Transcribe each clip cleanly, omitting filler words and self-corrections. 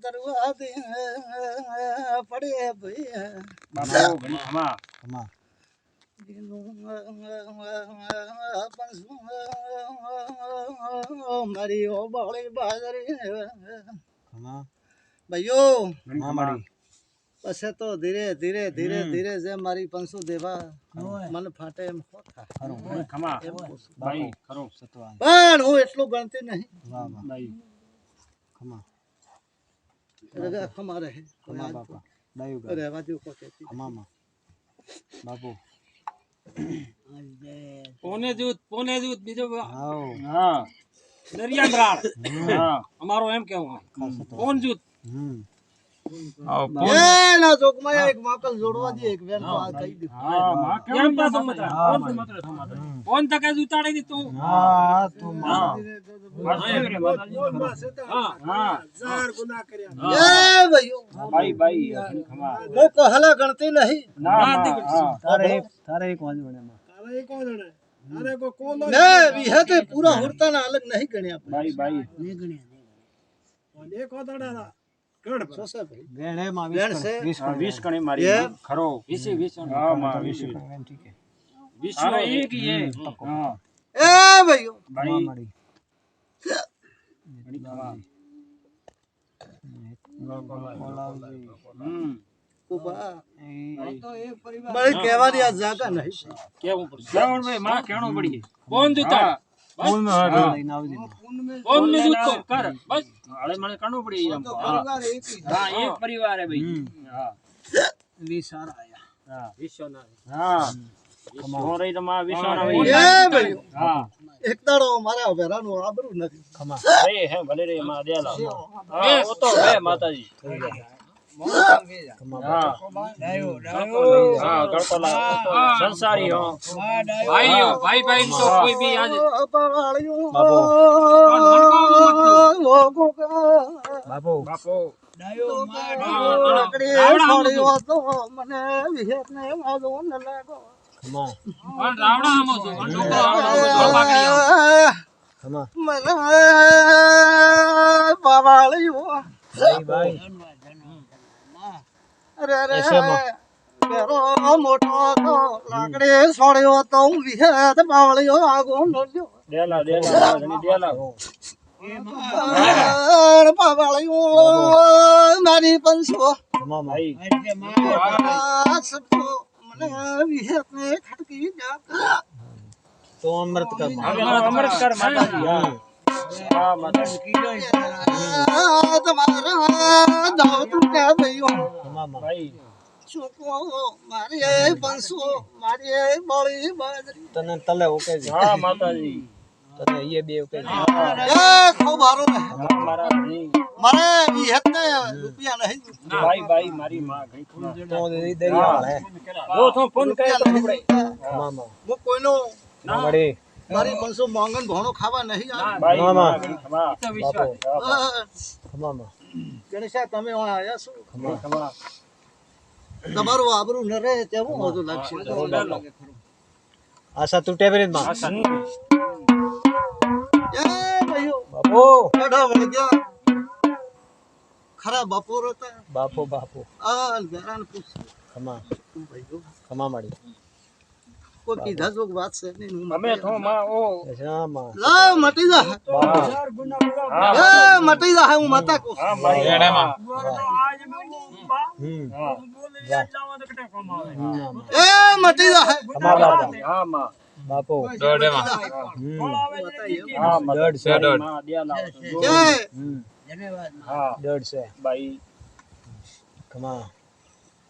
દરવાજે પડે મારી ઓ બાળી બાજરી ભાઈઓ પછી તો ધીરે ધીરે ધીરે ધીરે જે મારી પંસુ દેવા મન ફાટે એમ પણ હું એટલું ગણતી નહીં ખમા રહે રહેવા દો બાપુ પોને જૂત બીજો હા દરિયામ રાળ અમારો એમ કેવું કોણ જૂત ના ચોકમાં એક માકલ જોડવા દે એક વેન તો આ કહી દે હા કેમ પાછો મતરા કોણ તકે ઉતાડી દી તું હા તું હા ચાર ગુના કર્યા એ ભાઈઓ ભાઈ હું કહલા ગણતી નહીં તારે કોણ જોડે અરે કો કોણ ને વિહતે પૂરા હોરતાના અલગ નહીં ગણ્યા ભાઈ નહીં ગણ્યા એક હોતડા વેણે માં 20 કણી મારી ખરો 20 હા માં 20 ઠીક હે 20 એક હી હે હા એ ભાઈઓ ભાઈ મારી કુપા બળ કહેવાની આ જાગા નહીં કેવું પડશે શ્રાવણ ભાઈ માં કેણો પડી કોણ જૂતા ફૂલ મે લઈને આવજે કોણ મે જૂતો કર બસ હાલે મને કાણો પડી એમ હા એક પરિવાર હે ભાઈ હા વિસાર આયા હા વિશ્વના હા મોરે તો માં વિશ્વના એ ભાઈઓ હા એક દાડો મારા વેરાનું આબરૂ નથી ખમા રે હે ભલે રે માં દેલા હા ઓ તો હે માતાજી હા ગણપલા સંસારી હો ભાઈ તો કોઈ બી આજે બાપુ મને વિહેત ને વાજો ન લાગો ખમા પણ રાવડા આમો છો ટોકો ખમા મને બાવાળ્યો ભાઈ અરે પેરો મોટો તો લાકડી છોડ્યો તો હું વિહેત બાવળ્યો આગો નડ્યો દેલા બાવળ્યો મારી પંસો ખમા ભાઈ મને વિહેત ને ખટકી જા તો અમૃત કર અમૃત કર માતાજી હા માતાજી તમારા દાવતું કે ભાઈઓ ખમા ભાઈ છોકરો મારી પંસો મારી બોળી બાજરી તને તલે ઓકે છે હા માતાજી તને એ બે ઓકે છે એ ખૂબ હારું ને મારા ભાઈ મારે વિહેત ને રૂપિયા નહીં ભાઈ મારી માં ગઈ તો દરિયા હે જો તો ફોન કરે તો આપણે ખમા હું કોઈનો ના મળી મારી પંસો માંગન ભણો ખાવા નહીં આવે ભાઈ મામા. ખમા તો વિશ્વાસ ખમા ગણેશા તમે આયા છો ખમા તમારું આબરૂ ન રહે તેવું બધું લાગશે આશા તૂટે પેરી માં એ ભાઈઓ બાપુ અઢા વળી ગયા ખરા બપોર હતા બાપુ આ વેરાન પૂછ ખમા ભાઈઓ ખમા મળી કોઈ કીધા જો વાત છે નહીં અમે તો માં ઓ શામાં લા મટી જા એ મટી જા હું માતા કો હા મારી રેડામાં એ મટી જા ખમા બાપા હા માં બાપુ દોડેમાં હા દોડ છે દોડ માં દેલા એ હા દોડ છે ભાઈ ખમા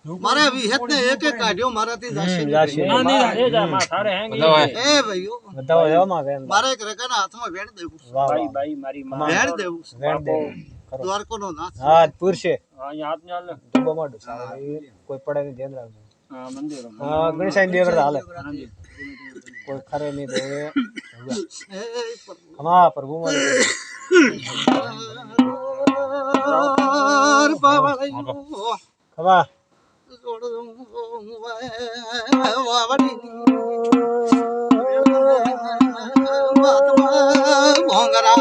મારે વિહેત ને એક એક કાઢ્યો મારાથી જાશે જાશે. ના નહીં એ જા માં તારે હેંગી એ ભાઈઓ બતાવો જો માં વેણ મારે એક રેકાના હાથમાં વેણ દેવું વાહ ભાઈ મારી માં વેણ દેવું વેણ દે દ્વારકો નો નાથ હા પૂરશે અહીંયા હાથ ને હાલે ડબ્બો માડો કોઈ પડે નહીં ધ્યાન રાખજો હા મંદિર હા ગણેશાઈ દે કરતા હાલે કોઈ ખરે નહીં તો હવે એ ખમા પ્રભુ મારે પાવાળ્યો ખમા ભોંગરા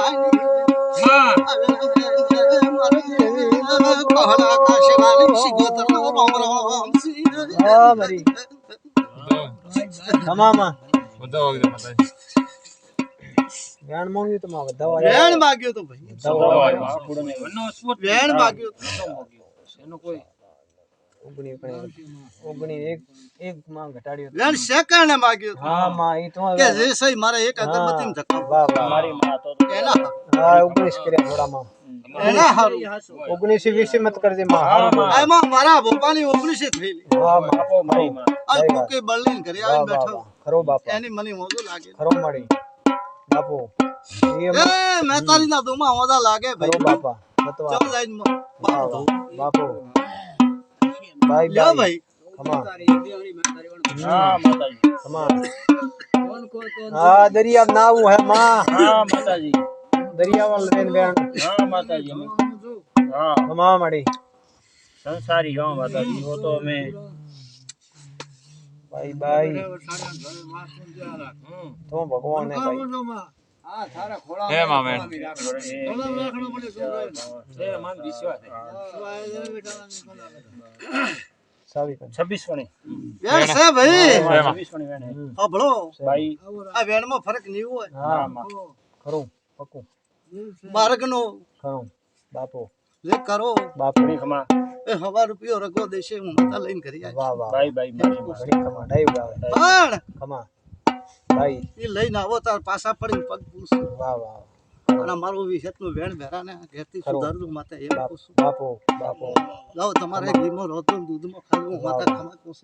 કહલા કાશલાની શિગોતરનો રામ રામ સી હા મારી તમામાં જ્ઞાન માંગ્યું તો માં દવા વેણ માગ્યો તો ભાઈ વેણ માગ્યો તો. એનો કોઈ ઓગણી એક માં ઘટાડ્યો વેણ સેકન્ડ માગ્યો તો. હા માં ઈ તો કે જે સહી મારે એક અગરબત્તી માં ધક્કા વાહ વાહ મારી માં તો એના હા 19 કર્યા થોડામાં એના હારું 19 20 મત કરજે માં આમાં મારા ભોપાની 19 થયેલી હા માં આપો મારી માં આ કોકે બળલીન ઘરે વાહ આવીને વાહ બેઠો વાહ ખરો બાપા એની મને મોજો લાગે ખરો મળી બાપુ એ એ મેતારી ના દુમા મોજા લાગે ખરો ભાઈ બાપા બતવા ચલ લાઈન માં વાહ વાહ બાપુ બાય લ્યો બાય ભાઈ ખમા હા માતાજી ખમા હા દરિયા નાવું હે માં હા માતાજી દરિયા વાળ બેન બેન હા માતાજી અમે હા ખમા મળી સંસારી હો માતાજી वो तो અમે બાય બાય તો ભગવાન હે ભાઈ હે મામેન એ માન વિશ્વાસ સાવી 26 વણી વેણ છે ભાઈ 26 વણી વેણ હબળો ભાઈ આ વેણ માં ફરક નહીં હોય હા ખરું પક્કું માર્ગ નો ખરું બાપુ જે કરો બાપુ ખમા એ હવા રૂપિયો રગો દેશે હું માતા લઈને ઘરે આવી વાહ વાહ ભાઈ ભાઈ મારી માં ઘણી ખમા ડાયું આવે પણ ખમા ભાઈ એ લઈને આવો તાર પાછા પડીને પગ પૂછું વાહ વાહ અને મારું વિષયનું વેણ ભેરાને ઘેરથી સુધારજો માતા એમ પૂછું બાપુ બાપુ લાવો તમારે ઘીમાં રોતો દૂધમાં ખાવું માતા ખમા પૂછું